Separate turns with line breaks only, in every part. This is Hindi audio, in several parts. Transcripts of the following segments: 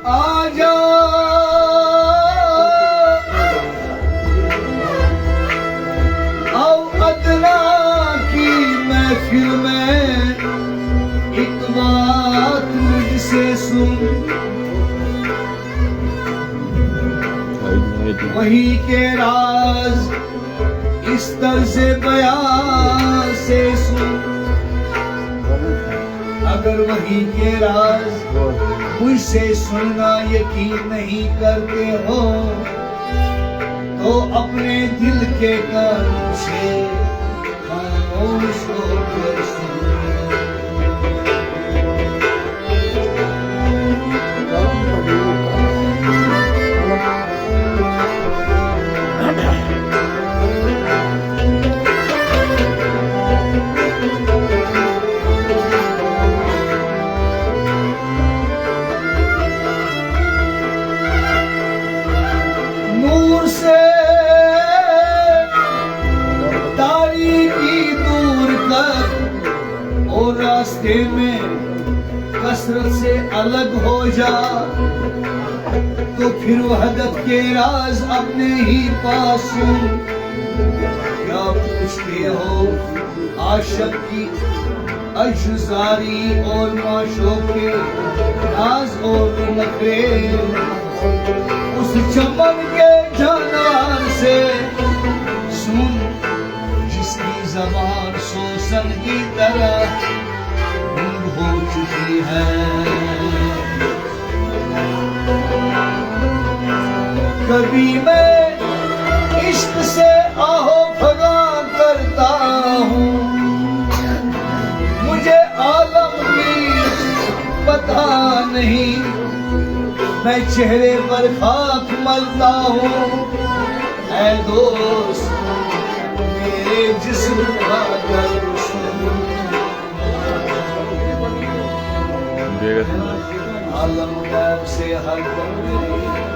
आजा आओ अदना की महफिल में एक बात मुझसे सुन, वही के राज इस तर्ज़ बयां से सुन। अगर वही के राज मुझसे सुनना यकीन नहीं करते हो तो अपने दिल के कान से खामोश होकर सुनो। नूर से तारीकी दूर कर और रास्ते में कसरत से अलग हो जा, तो फिर वहदत के राज अपने ही पास सुन। क्या पूछते हो आशिक की अशजारी और माशूक के राज और नखरे, उस चमन के जानवर से सुन जिसकी जबान सोसन की तरह गुम हो चुकी है। कभी मैं इश्क से आहो भगा करता हूँ, मुझे आलम की पता नहीं, मैं चेहरे पर खाक मलता हूँ। ऐ दोस्त मेरे जिस्म का दर्द सुन, आलम गैब से हर दम मेरे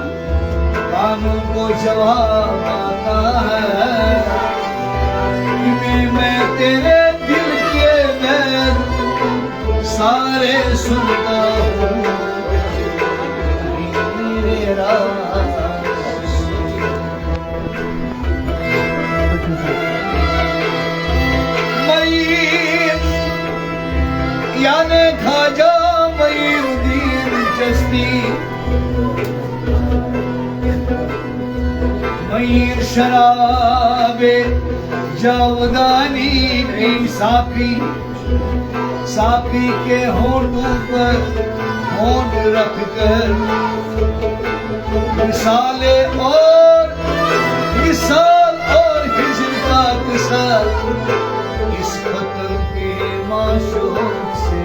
कानों को जवाब आता है कि मैं तेरे दिल के बैर सारे सुनता हूँ। याने खाजा मईनुद्दीन चिश्ती, मईर शराबे जावदानी नहीं साकी, साकी के होंठों पर होंठ रख कर मिसाले और मिसाल और हिजर का किस्सा इस खतर के माशूक से।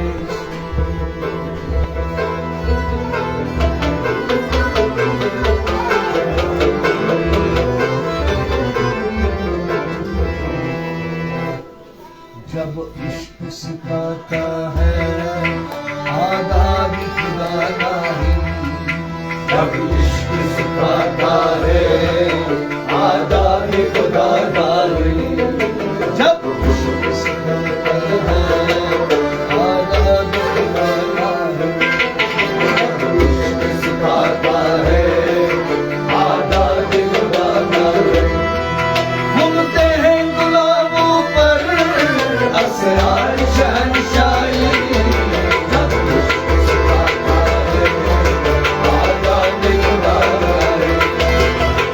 जब इश्क सिखाता है आदाब खुदादारी, जब इश्क सिखाता है आदाब खुदादारी, जब इश्क सिखाता है आदाब खुदादारी, जब इश्क सिखाता है आदाब खुदादारी, घूमते हैं गुलाबों पर असरार शहंशाही, जब इश्क सिखाता है आदाब खुदादारी,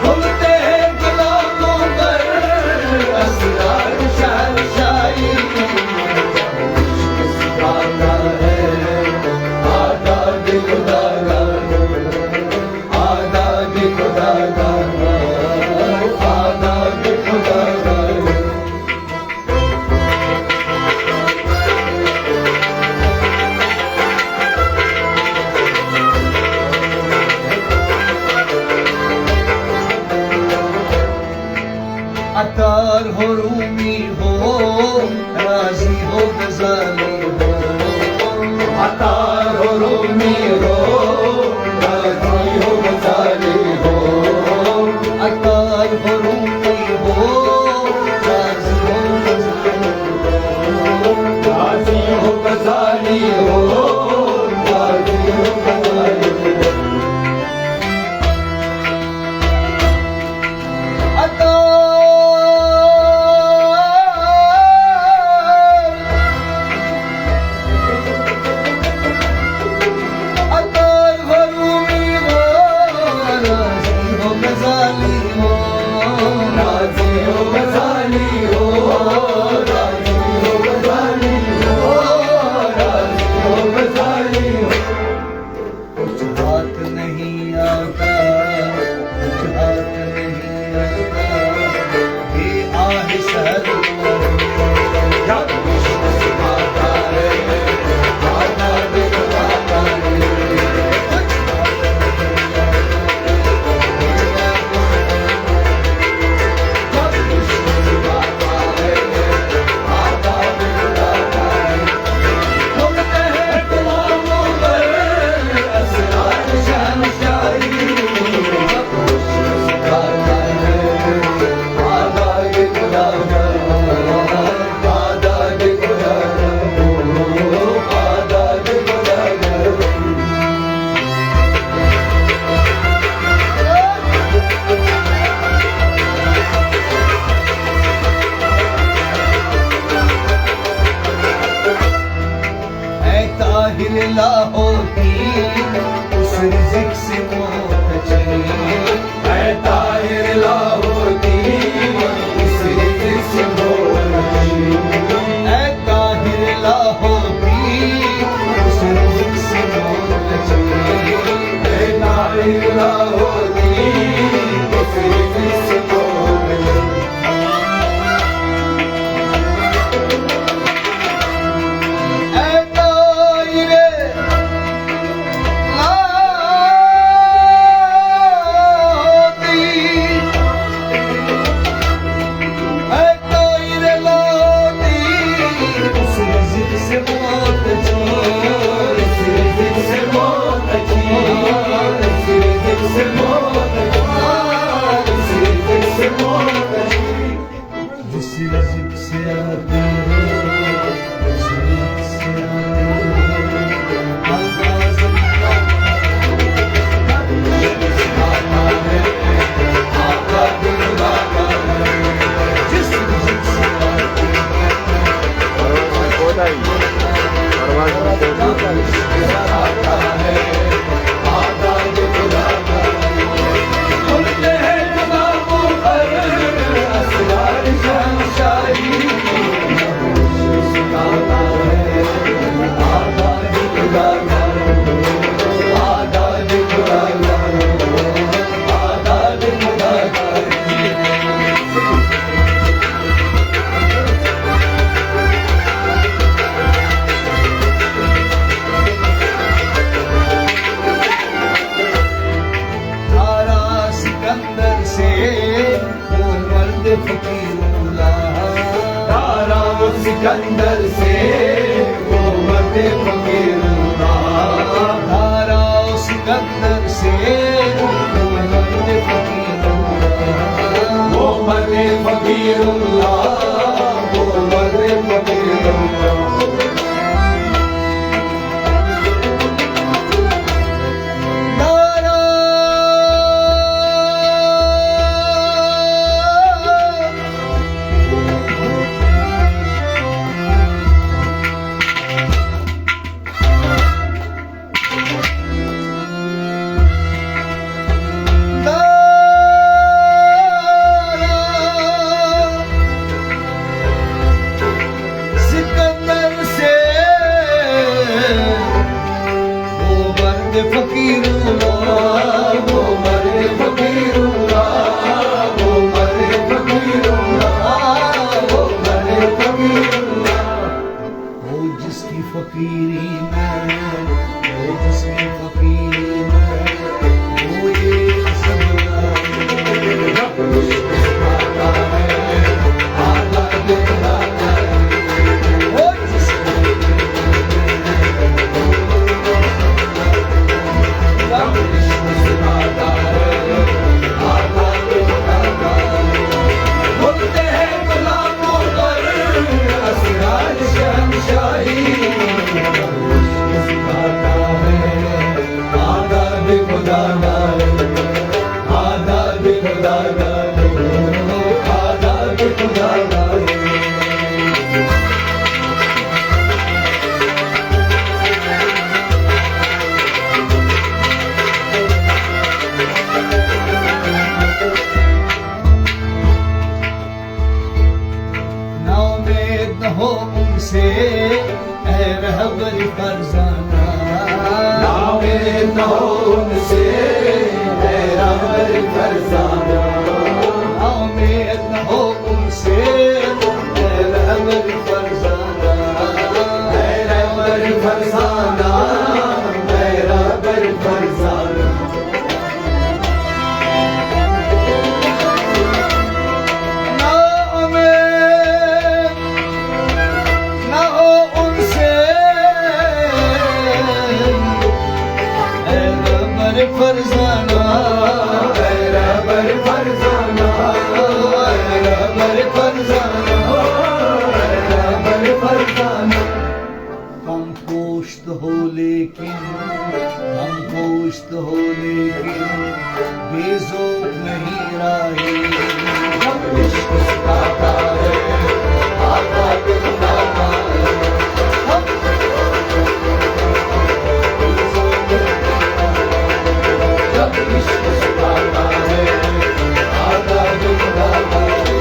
घूमते हैं गुलाबों पर असरार शहंशाही, जब इश्क सिखाता है आदाब खुदादारी, आदाब खुदादारी, आदाब खुदादारी। अतार हो रूमी हो राजी हो गजाली हो, अतार हो रूमी हो राजी हो गजाली हो, अतार हो रूमी हो राजी हो गजाली फकीरुल्लाह
तारा सिकंदर से वो मर्दे फकीरुल्लाह
धारा सिकंदर से वो मर्दे फकीरुल्लाह
वो मर्दे फकीरुल्लाह वो मर्दे फकीरुल्लाह
फकीरुल्लाह
वो मर्दे फकीरुल्लाह वो मर्दे फकीरुल्लाह वो मर्दे फकीरुल्लाह
वो जिसकी फकीरी में वो जिसकी फकीरी में वो ये हो उनसे ऐ रहबर फरजाना
नामे न हो उनसे ऐ रहबर फरजाना
नामे न हो उनसे ऐ रहबर फरजाना
ऐ रहबर फरजाना ऐ रहबर फरजाना
फरजाना
रहबर फरजाना
रहबर फरजाना
रहबर फरजाना
हम पोश्त हो लेकिन हम पोश्त हो लेकिन बेज़ौक़ नहीं राही
हम इश्क सिखाता है आता दिखाता है इश्क सिखाता है आधा दिखाता है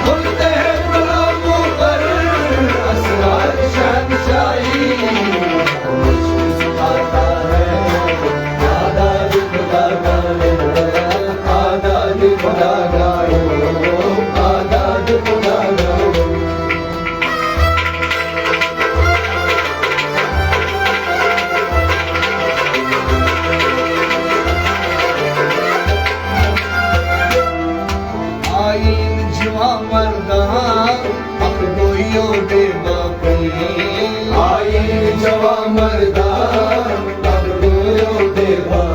बोलते हैं गुलामों पर असरार शहंशाही इश्क सिखाता है आधा दिखाता है आधा दिखाता है आधा दिखाता है
मर्दा अब गोइयो दे बाकी
आई जवा मर्दा अब गोइयो दे बाकी